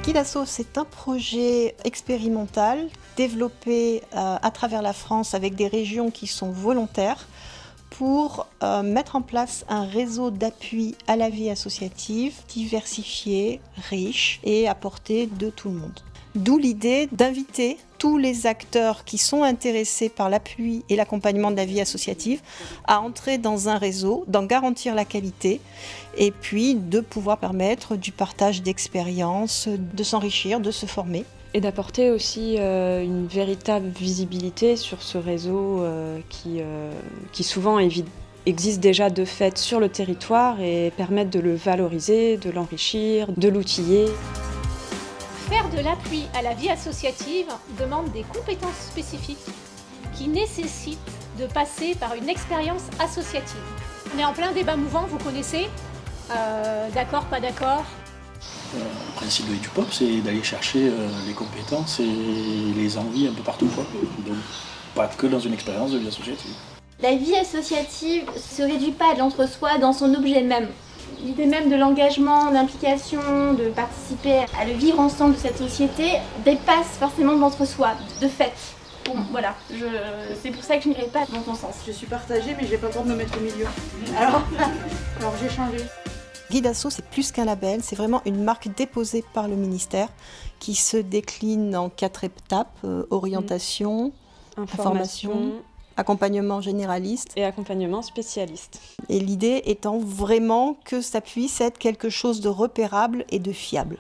Guidasso, c'est un projet expérimental développé à travers la France avec des régions qui sont volontaires pour mettre en place un réseau d'appui à la vie associative diversifié, riche et à portée de tout le monde. D'où l'idée d'inviter tous les acteurs qui sont intéressés par l'appui et l'accompagnement de la vie associative à entrer dans un réseau, d'en garantir la qualité et puis de pouvoir permettre du partage d'expériences, de s'enrichir, de se former. Et d'apporter aussi une véritable visibilité sur ce réseau qui souvent existe déjà de fait sur le territoire et permettre de le valoriser, de l'enrichir, de l'outiller. Faire de l'appui à la vie associative demande des compétences spécifiques qui nécessitent de passer par une expérience associative. On est en plein débat mouvant, vous connaissez ? D'accord, pas d'accord ? Le principe de EduPop, c'est d'aller chercher les compétences et les envies un peu partout, quoi. Donc pas que dans une expérience de vie associative. La vie associative ne se réduit pas à de l'entre-soi dans son objet même. L'idée même de l'engagement, d'implication, de participer à le vivre ensemble de cette société dépasse forcément de l'entre-soi, de fait. Bon, voilà, c'est pour ça que je n'irai pas dans ton sens. Je suis partagée, mais j'ai pas le droit de me mettre au milieu. Alors j'ai changé. Guidasso, c'est plus qu'un label, c'est vraiment une marque déposée par le ministère qui se décline en 4 étapes, orientation, information, accompagnement généraliste et accompagnement spécialiste. Et l'idée étant vraiment que ça puisse être quelque chose de repérable et de fiable.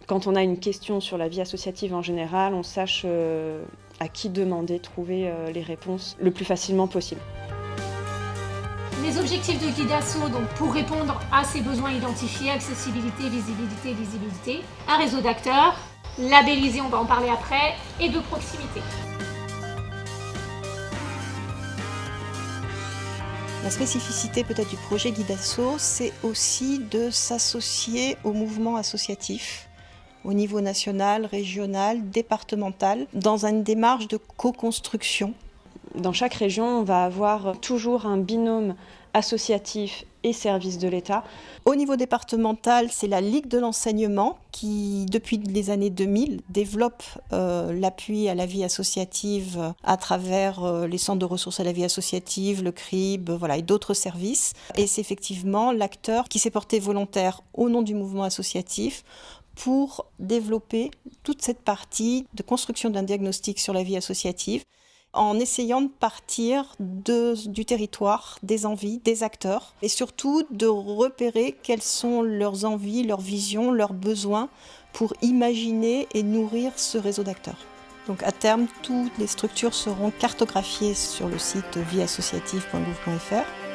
Quand on a une question sur la vie associative en général, on sache à qui demander, trouver les réponses le plus facilement possible. Les objectifs de Guidasso, donc pour répondre à ces besoins identifiés, accessibilité, visibilité, lisibilité, un réseau d'acteurs, labellisé, on va en parler après, et de proximité. La spécificité peut-être du projet Guidasso, c'est aussi de s'associer au mouvement associatif au niveau national, régional, départemental, dans une démarche de co-construction. Dans chaque région, on va avoir toujours un binôme associatif et services de l'État. Au niveau départemental, c'est la Ligue de l'enseignement qui, depuis les années 2000, développe l'appui à la vie associative à travers les centres de ressources à la vie associative, le CRIB, et d'autres services. Et c'est effectivement l'acteur qui s'est porté volontaire au nom du mouvement associatif pour développer toute cette partie de construction d'un diagnostic sur la vie associative, en essayant de partir du territoire, des envies, des acteurs, et surtout de repérer quelles sont leurs envies, leurs visions, leurs besoins pour imaginer et nourrir ce réseau d'acteurs. Donc à terme, toutes les structures seront cartographiées sur le site vieassociative.gouv.fr.